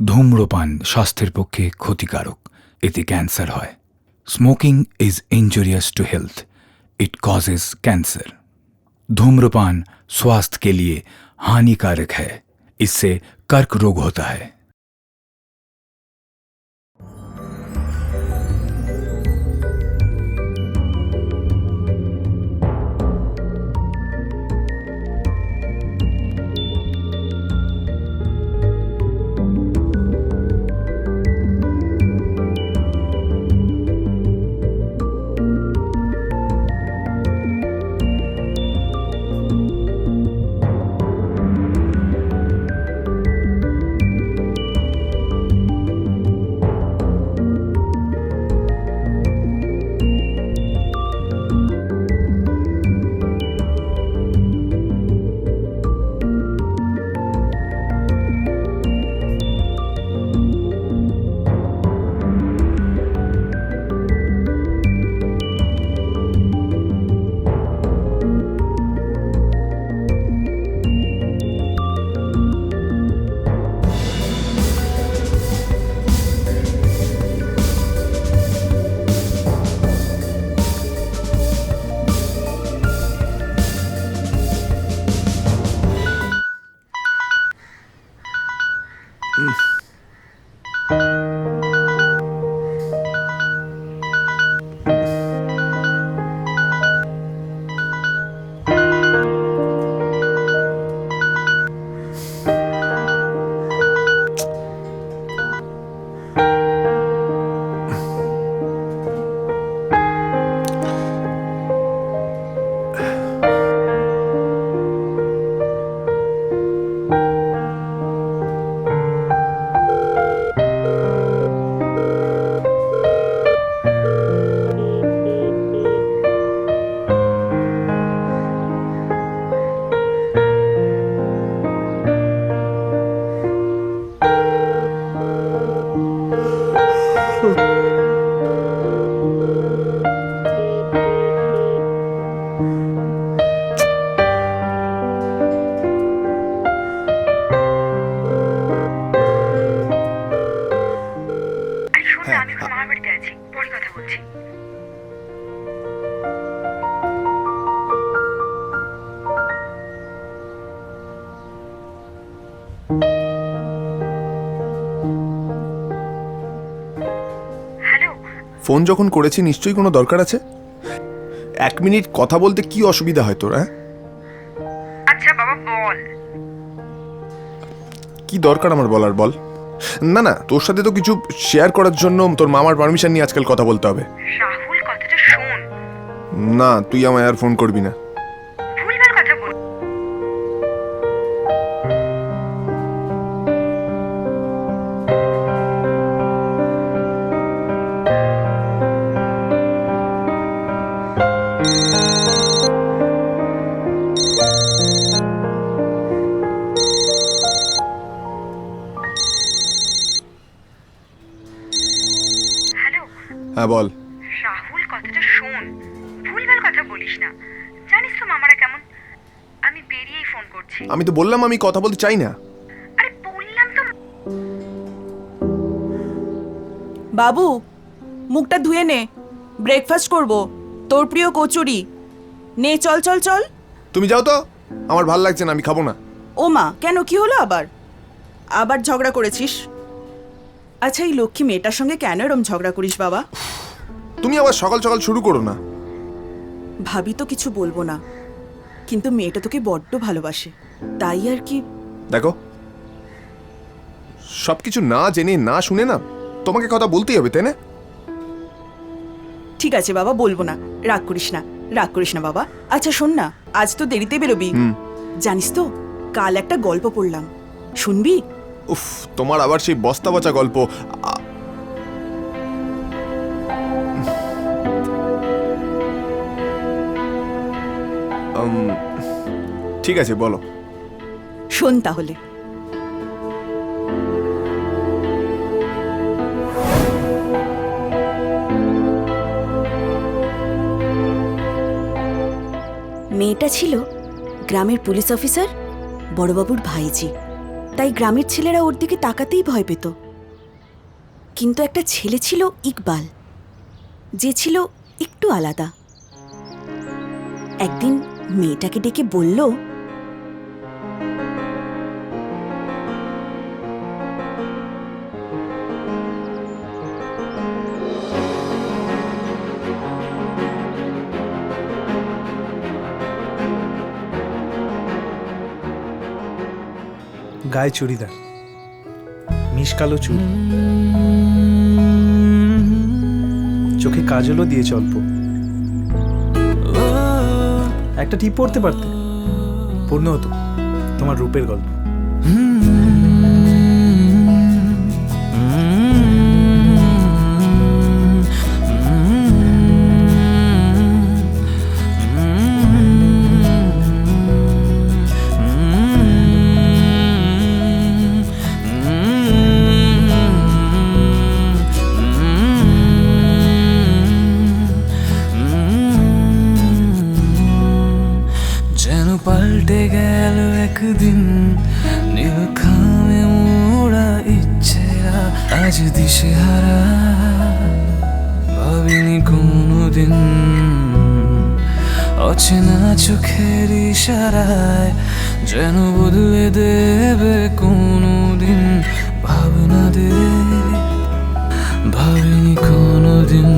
ধূম্রপান স্বাস্থ্যের পক্ষে ক্ষতিকারক, এতে ক্যান্সার হয়। Smoking is injurious to health, it causes cancer. धूम्रपान स्वास्थ्य के लिए हानिकारक है, इससे कर्क रोग होता है। ফোন যখন করেছি নিশ্চয়ই কোনো দরকার আছে। 1 মিনিট কথা বলতে কি অসুবিধা হয় তোর? আচ্ছা বাবা বল, কি দরকার আমার বলার, বল। না না, তোর সাথে তো কিছু শেয়ার করার জন্য তোর মামার পারমিশন নিয়ে আজকাল কথা বলতে হবে। রাহুল কথাটা শোন। না, তুই আমায় আর ফোন করবি না। ভুলভাল কথা বল। হ্যাঁ বল। রাহুল কথাটা শোন, ভুলভাল কথা বলিস না। জানিস তো মামারা কেমন। আমি বেরিয়েই ফোন করছি। আমি তো বললাম আমি কথা বলতে চাই না। আরে বললাম তো। বাবু, মুখটা ধুয়ে নে, ব্রেকফাস্ট করব। তোর প্রিয় কচুরি নে, চল চল চল। তুমি যাও তো, আমার ভাল লাগছে না, আমি খাবো না। ও মা, কেন, কি হলো আবার? আবার ঝগড়া করেছিস? আচ্ছা, এই লক্ষ্মী মেয়েটার সঙ্গে কেন এরম ঝগড়া করিস বাবা? তুমি আবার সকাল সকাল শুরু করো না। ভাবি তো কিছু বলবো না, কিন্তু মেয়েটা তোকে বড্ড ভালোবাসে, তাই আর কি। দেখো, সবকিছু না জেনে না শুনে না তোমাকে কথা বলতেই হবে, তাই না? ঠিক আছে বাবা, বলবো না, রাগ করিস না, রাগ করিস না বাবা। আচ্ছা শোন না, আজ তো দেরিতে বেরোবি। জানিস তো, কাল একটা গল্প পড়লাম, শুনবি? উফ, তোমার আবার সেই বস্তা পচা গল্প। ঠিক আছে, বলো। শোন তাহলে। মেয়েটা ছিল গ্রামের পুলিশ অফিসার বড়বাবুর ভাইজি। তাই গ্রামের ছেলেরা ওর দিকে তাকাতেই ভয় পেত। কিন্তু একটা ছেলে ছিল ইকবাল, যে ছিল একটু আলাদা। একদিন মেয়েটাকে ডেকে বলল, গায়ে চুড়িদার, মিশকালো চুল, চোখে কাজলও দিয়েছে অল্প। একটা টিপ পড়তে পারতে, পূর্ণ হতো তোমার রূপের গল্প। যেন পাল্টে গেল একদিন নীলখামে মোড়া ইচ্ছেরা আজ দিশেহারা। ভাবিনি কোনোদিন অচেনা চোখের ইশারায় যেন বদলে দেবে কোনোদিন ভাবনাদের। ভাবিনি কোনোদিন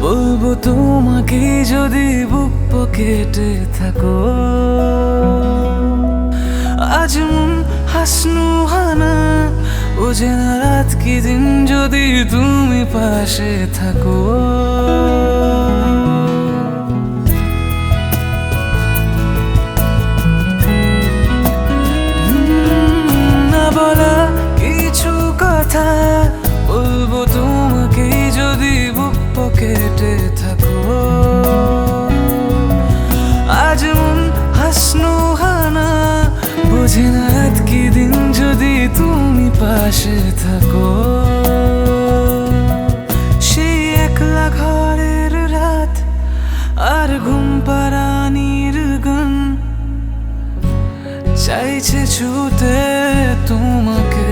বলবো তোমাকে যদি বুক পকেটে থাকো। আজ মন হাসনু হানা বোঝে না রাত কি দিন যদি তুমি পাশে থাকো। না বলা কিছু কথা বলবো তোমাকে যদি বুক পকেটে থাকো। আজ মন হাসনু হানা বোঝে না রাত কি দিন যদি তুমি পাশে থাকো। সেই একলা ঘরের রাত আর ঘুম পাড়ানির গান চাইছে ছুতে তোমাকে।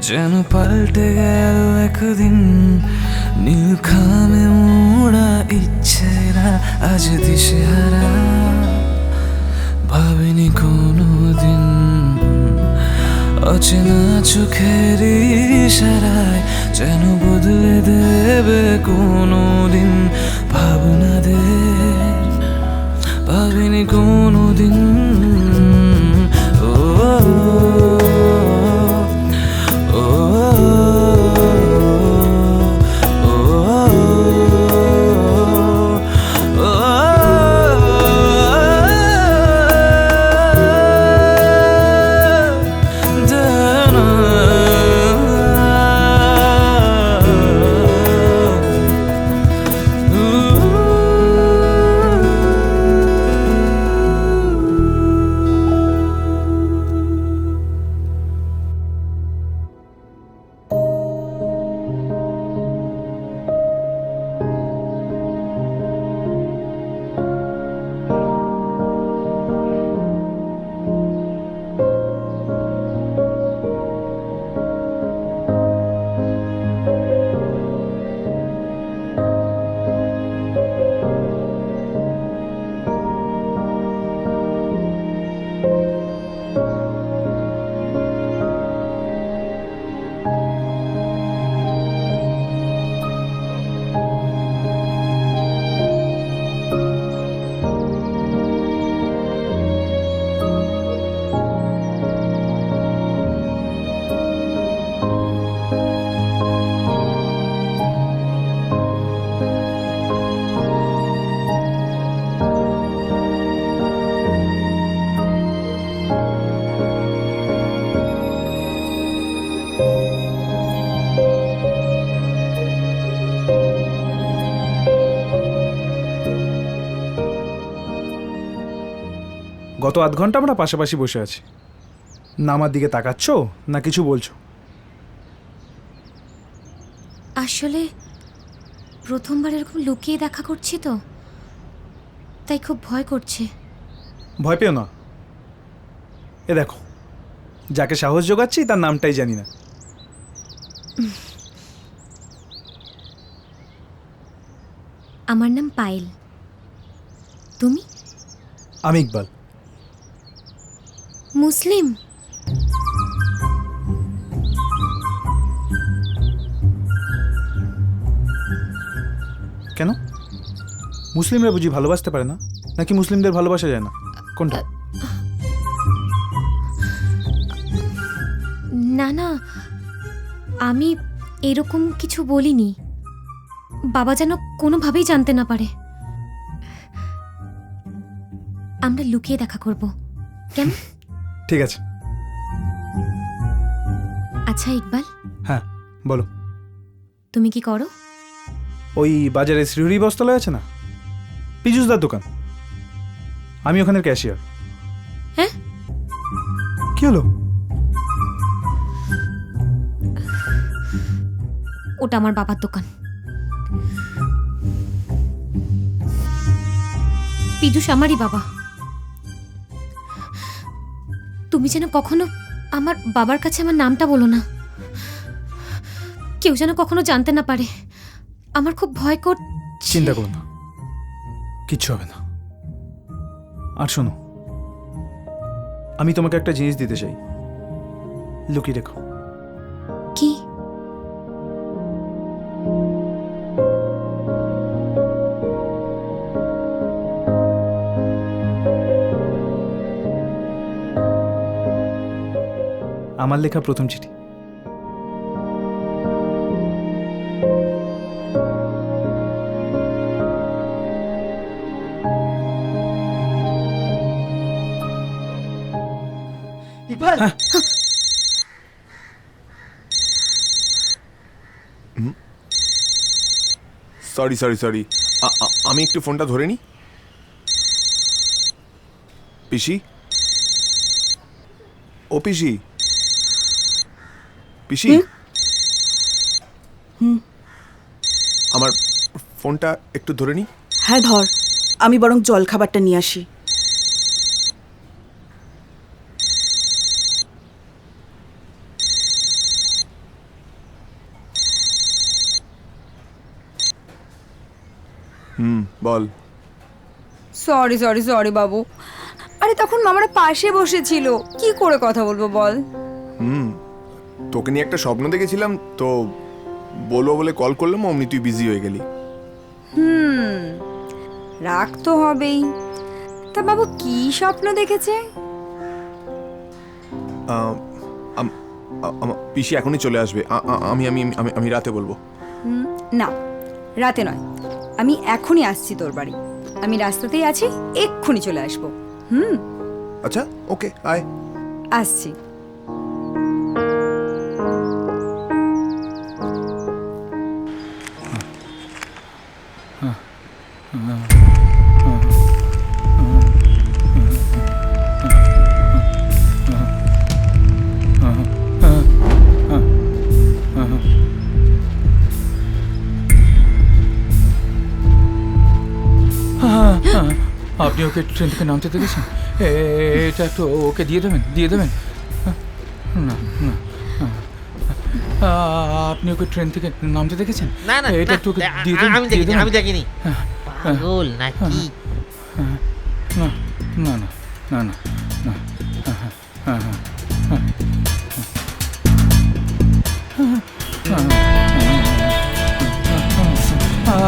যেন পাল্টে গেল একদিন নীল খামে মোড়া ইচ্ছেরা আজ দিশেহারা। ভাবিনি কোনোদিন অচেনা চোখের ইশারায় যেন বদলে দেবে কোনোদিন ভাবনাদের। ভাবিনি কোনোদিন ও গত আধ ঘন্টা আমরা পাশাপাশি বসে আছি, না আমার দিকে তাকাচ্ছ না কিছু বলছো। আসলে প্রথমবার এরকম লুকিয়ে দেখা করছি তো, তাই খুব ভয় করছে। ভয় পেও না, এ দেখো যাকে সাহস জোগাচ্ছি তার নামটাই জানি না। আমার নাম পায়েল, তুমি? আমি ইকবাল। মুসলিম? কেন, মুসলিমরা বুঝি ভালোবাসতে পারে না, নাকি মুসলিমদের ভালোবাসা যায় না, কোনটা? না না, আমি এরকম কিছু বলিনি। বাবা যেন কোনোভাবেই জানতে না পারে। আমরা লুকিয়ে দেখা করব, কেন? ঠিক আছে। আচ্ছা ইকবাল, হ্যাঁ বলো। তুমি কি করো? ওই বাজারে শ্রীহরি বস্ত্রালয় আছে না, পিজুসদার দোকান, আমি ওখানের ক্যাশিয়ার। হ্যাঁ? কি হলো? ওটা আমার বাবার দোকান। পীযূষ আমারই বাবা। তুমি যেন কখনো আমার বাবার কাছে আমার নামটা বলো না, কেউ যেন কখনো জানতে না পারে। আমার খুব ভয় করছে। চিন্তা করো না, কিচ্ছু হবে না। আর শোনো, আমি তোমাকে একটা জিনিস দিতে চাই, লুকিয়ে রেখো। কি? আমার লেখা প্রথম চিঠি। ইকবাল, সরি সরি সরি, আমি একটু ফোনটা ধরে নিই। পিসি, ও পিসি, পিসি, আমার ফোনটা একটু ধরে নিই। হ্যাঁ ধর, আমি বরং জল খাবারটা নিয়ে আসি। বল। সরি সরি সরি বাবু, আরে তখন মামারা পাশে বসেছিল, কি করে কথা বলবো বল। তোকে নিয়ে একটা স্বপ্ন দেখেছিলাম তো, বলবো বলে কল করলাম, অমনি তুই বিজি হয়ে গেলি। রাগ তো হবেই। তা বাবু কি স্বপ্ন দেখেছে? আমার পিসি এখনই চলে আসবে, আমি আমি আমি আমি রাতে বলবো। না, রাতে নয়, আমি এখনই আসছি তোর বাড়ি। আমি রাস্তাতেই আছি, এক্ষুনি চলে আসবো। আচ্ছা, ওকে, আয়। আসছি। আপনি ওকে ট্রেন থেকে নামতে দেখেছেন? এটা একটু ওকে দিয়ে দেবেন। না না, আপনি ওকে ট্রেন থেকে নামতে দেখেছেন? না না, এটা একটু ওকে দিয়ে দেবেন। আমি দেখিনি। পাগল নাকি? না না না না না না,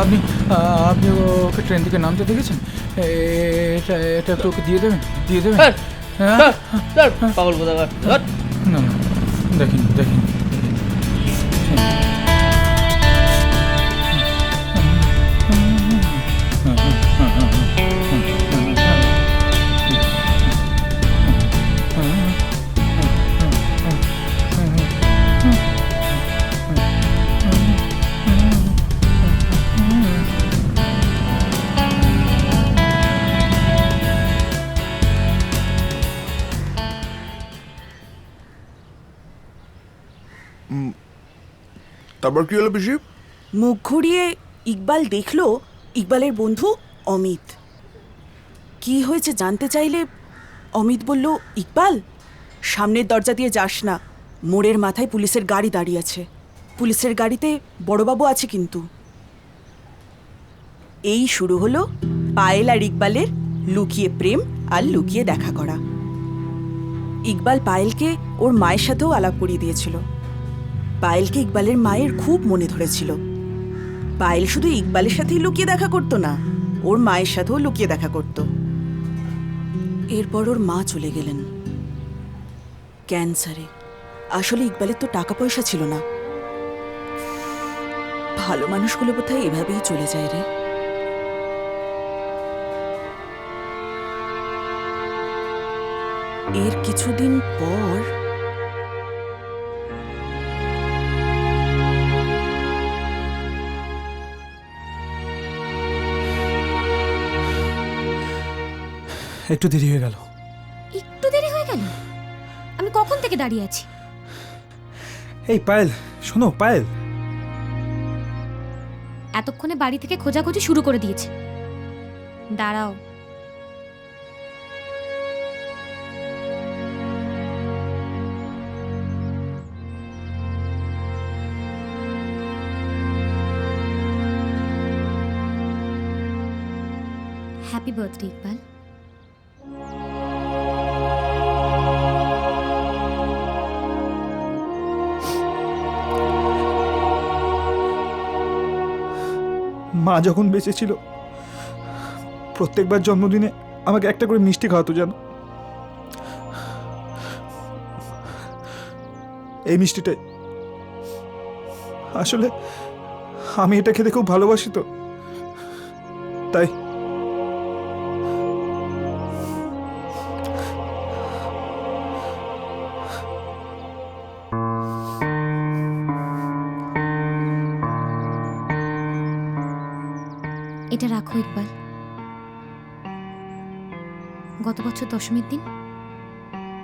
আপনি আপনি ওকে ট্রেন থেকে নামতে দেখেছেন? এটা একটু ওকে দিয়ে দেবেন। হ্যাঁ, পাগল কোথাকার। না না, দেখিনি। তারপর কি হলো পিসি? মুখ ঘুরিয়ে ইকবাল দেখলো ইকবালের বন্ধু অমিত। কি হয়েছে জানতে চাইলে অমিত বলল, ইকবাল, সামনের দরজা দিয়ে যাস না, মোড়ের মাথায় পুলিশের গাড়ি দাঁড়িয়ে আছে। পুলিশের গাড়িতে বড়বাবু আছে কিন্তু। এই শুরু হলো পায়েল আর ইকবালের লুকিয়ে প্রেম আর লুকিয়ে দেখা করা। ইকবাল পায়েলকে ওর মায়ের সাথেও আলাপ করিয়ে দিয়েছিল। পায়েলকে ইকবালের মায়ের খুব মনে ধরেছিল। পায়েল শুধু ইকবালের সাথেই লুকিয়ে দেখা করতো না, ওর মায়ের সাথেও লুকিয়ে দেখা করত। এরপর ওর মা চলে গেলেন ক্যান্সারে। আসলে ইকবালের তো টাকা পয়সা ছিল না। ভালো মানুষগুলো বোধহয় এভাবেই চলে যায় রে। এর কিছুদিন পর একটু দেরি হয়ে গেল। একটু দেরি হয়ে গেল? আমি কখন থেকে দাঁড়িয়ে আছি। এই পায়েল, শোনো পায়েল। এতক্ষণে বাড়ি থেকে খোঁজাখুঁজি শুরু করে দিয়েছে। দাঁড়াও। Happy birthday Iqbal. মা যখন বেঁচে ছিল প্রত্যেকবার জন্মদিনে আমাকে একটা করে মিষ্টি খাওয়াতো জানো। এই মিষ্টিটাই আসলে আমি এটা খেতে খুব ভালোবাসি তো, তাই এটা রাখো ইকবাল। গত বছর দশমীর দিন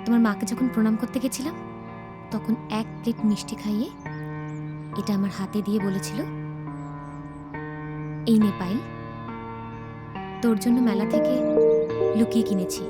তোমার মাকে যখন প্রণাম করতে গেছিলাম, তখন এক প্লেট মিষ্টি খাইয়ে এটা আমার হাতে দিয়ে বলেছিল, এই নে পায়েল, তোর জন্য মেলা থেকে লুকিয়ে কিনেছি।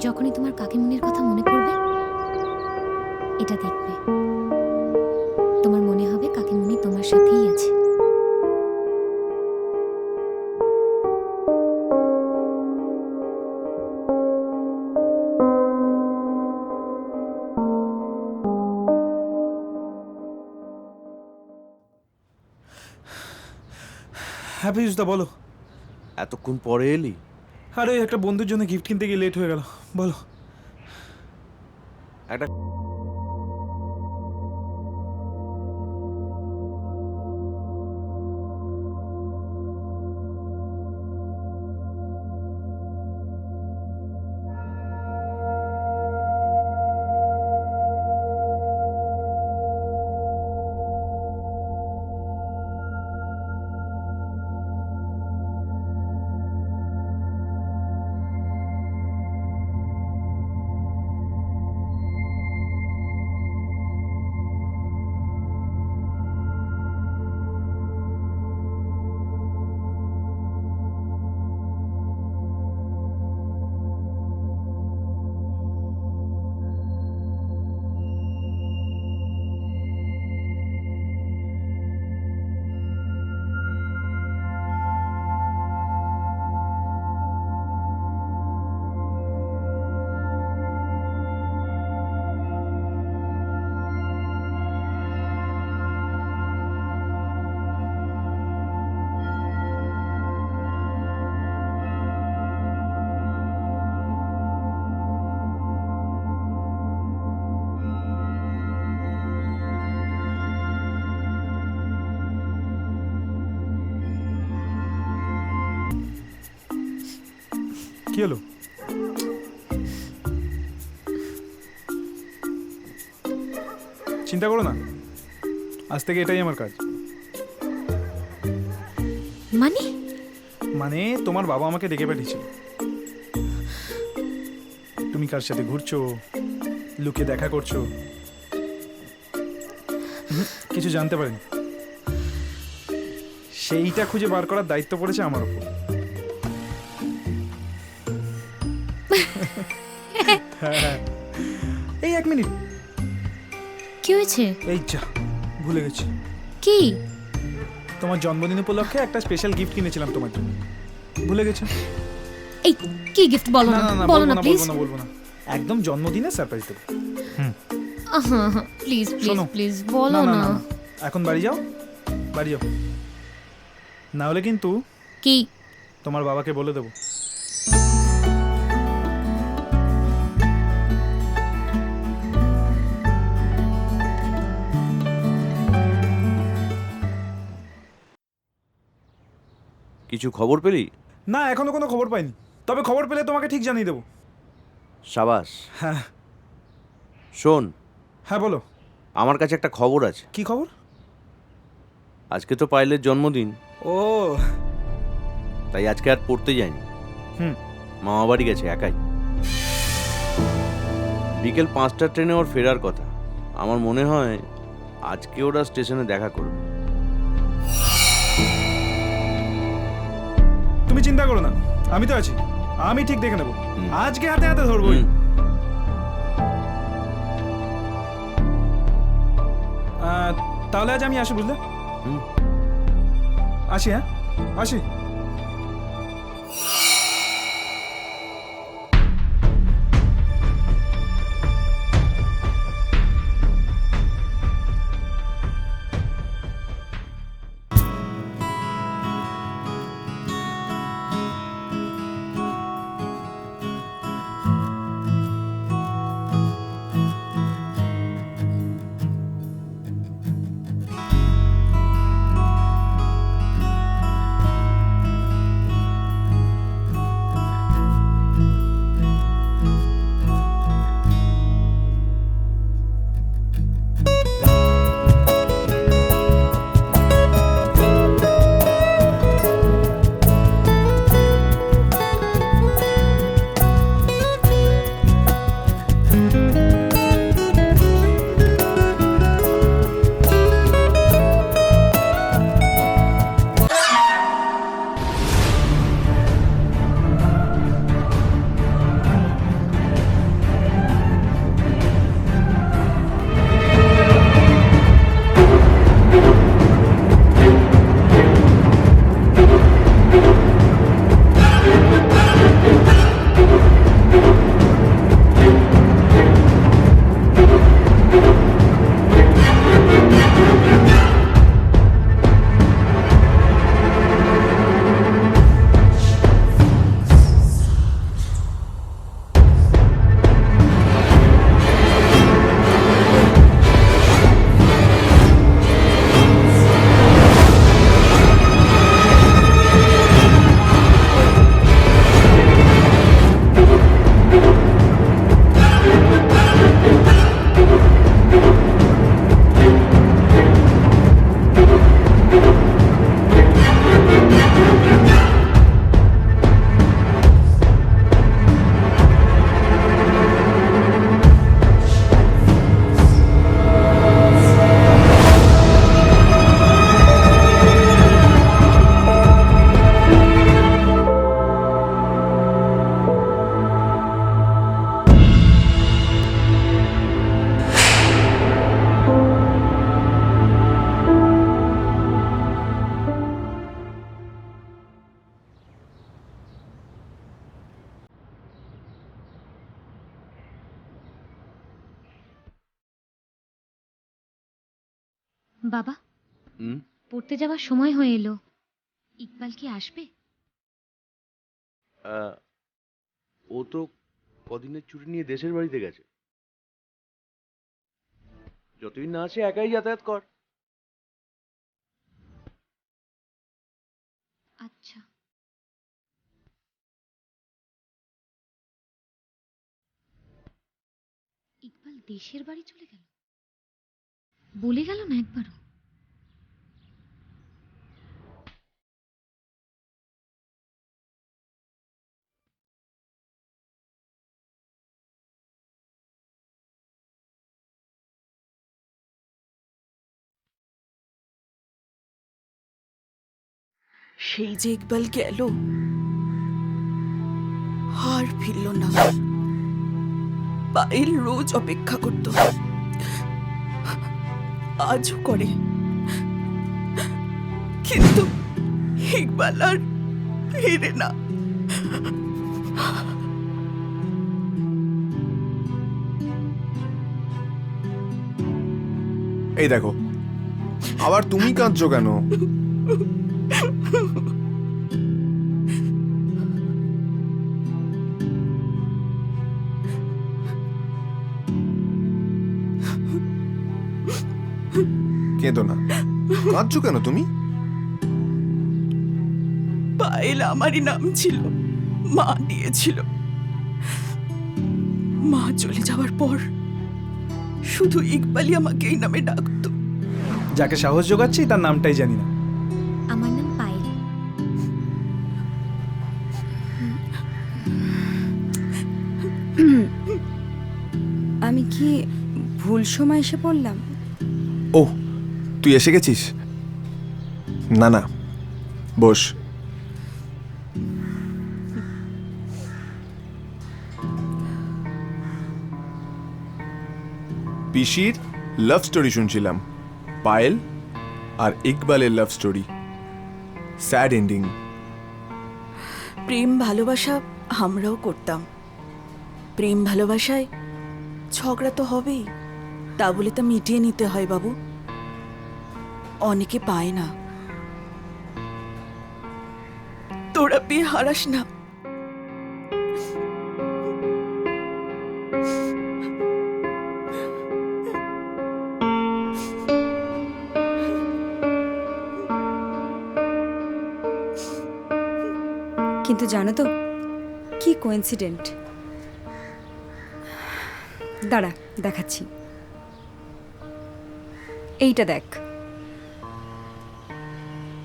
যখনই তোমার কাকিমুনির কথা মনে পড়বে, এটা দেখবে, তোমার মনে হবে কাকিমুনি তোমার সাথেই আছে। হ্যাপি ইউজদা, বলো। এতক্ষণ পরে এলি? আরে একটা বন্ধুর জন্য গিফট কিনতে গিয়ে লেট হয়ে গেল। বলো। একটা কি হলো? চিন্তা করো না, আজ থেকে এটাই আমার কাজ। মানে মানে তোমার বাবা আমাকে ডেকে পাঠিয়েছিল। তুমি কার সাথে ঘুরছো, লুকিয়ে দেখা করছো, কিছু জানতে পারিনি। সেইটা খুঁজে বার করার দায়িত্ব পড়েছে আমার উপর। হ্যাঁ, এই 1 মিনিট। কি হয়েছে? এই যা, ভুলে গেছি। কি? তোমার জন্মদিন উপলক্ষে একটা স্পেশাল গিফট কিনেছিলাম তোমার জন্য, ভুলে গেছো। এই কি গিফট বলো না, বলো না প্লিজ। বলবো না, একদম জন্মদিনে সারপ্রাইজ দেবো। প্লিজ প্লিজ শোনো। প্লিজ বলো না। এখন বাড়ি যাও, বাড়ি যাও, না হলে কিন্তু কি? তোমার বাবাকে বলে দেবো। কিছু খবর পেলি? না, এখনো কোনো খবর পাইনি, তবে খবর পেলে তোমাকে ঠিক জানিয়ে দেবো। সাবাস। হ্যাঁ। শোন। হ্যাঁ বলো। আমার কাছে একটা খবর আছে। কি খবর? আজকে তো পায়েলের জন্মদিন, ও তাই আজকে আর পড়তে যায়নি। হুম। মামা বাড়ি গেছে একাই। বিকেল 5টার ট্রেনে ওর ফেরার কথা। আমার মনে হয় আজকে ওরা স্টেশনে দেখা করবে। তুমি চিন্তা করো না, আমি তো আছি, আমি ঠিক দেখে নেবো। আজকে হাতে হাতে ধরবো। তাহলে আজ আমি আসি, বুঝলে? আসি। হ্যাঁ, আসি। বাবা, হুম? পড়তে যাওয়ার সময় হয়ে এলো। ইকবাল কি আসবে? ও তো কদিনের ছুটি নিয়ে দেশের বাড়িতে গেছে। যতদিন না আসে একাই যাতায়াত কর। আচ্ছা। ইকবাল দেশের বাড়ি চলে গেল? বলে গেল না একবারও? সেই যে ইকবাল গেল, আর ফিরল না। পায়েল রোজ অপেক্ষা করত, আজও করে, কিন্তু ইকবাল আর ফিরে না। এই দেখো, আবার তুমি কাঁদছো কেন? কেঁদো না, কাঁদছো কেন তুমি? পায়েল আমারই নাম ছিল, মা দিয়েছিল। মা চলে যাওয়ার পর শুধু ইকবালই আমাকে এই নামে ডাকতো। যাকে সাহস জোগাচ্ছি তার নামটাই জানি না। আমার নাম পায়েল। আমি কি ভুল সময় এসে পড়লাম? ও, তুই এসে গেছিস? না না, বস। পিসির লাভ স্টোরি শুনছিলাম, পায়েল আর ইকবালের লাভ স্টোরি। Sad ending. প্রেম ভালোবাসা আমরাও করতাম। প্রেম ভালোবাসায় ঝগড়া তো হবেই, তা বলে তা মিটিয়ে নিতে হয় বাবু। অনেকে পায় না। তোরা বিয়ে হারাস না। কিন্তু জানো তো কি কোইন্সিডেন্ট? দাঁড়া, দেখাচ্ছি। এইটা দেখ।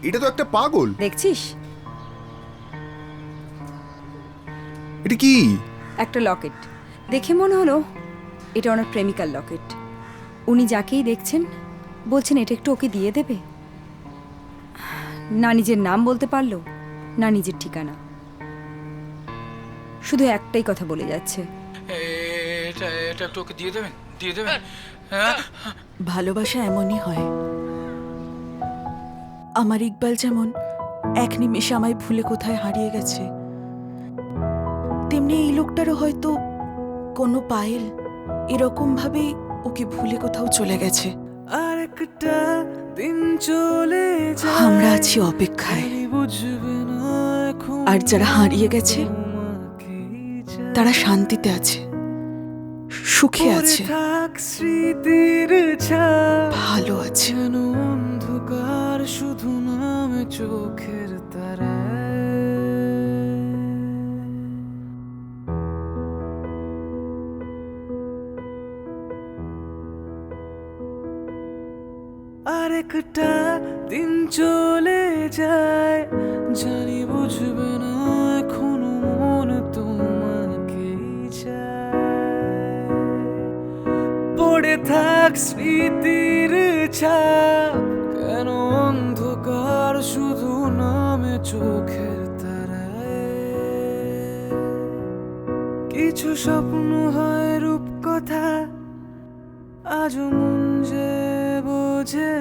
এটা তো একটা পাগল। দেখছিস? এটা কি? একটা লকেট। দেখে মনে হলো এটা ওনার প্রেমিকার লকেট। উনি যাকেই দেখছেন বলছেন এটা একটু ওকে দিয়ে দেবে। না নিজের নাম বলতে পারলো, না নিজের ঠিকানা, শুধু একটাই কথা বলে যাচ্ছে, এটা একটু ওকে দিয়ে দেবেন, দিয়ে দেবেন। ভালোবাসা এমনই হয়। আমার ইকবাল যেমন এক নিমেষে আমায় ভুলে কোথায় হারিয়ে গেছে, তেমনি এই লোকটারও হয়তো কোনো পায়েল এরকম ভাবে ওকে ভুলে কোথাও চলে গেছে। আর একটা দিন চলে যায়, আমরা আছি অপেক্ষায়। বুঝবে না এখন আর যারা হারিয়ে গেছে তোমাকেই চাই। তারা শান্তিতে আছে, সুখে পড়ে আছে, থাক স্মৃতির ছাপ, ভালো আছে। যেন অন্ধকার শুধু নামে চোখের তারায়। আর একটা দিন চলে যায়, জানি বুঝবে না এখনো মন তোমাকেই চায়। পড়ে থাক স্মৃতির ছাপ, কেন অন্ধকার শুধু নামে চোখের তারায়। কিছু স্বপ্ন হয় রূপকথা, আজও মন যে বোঝে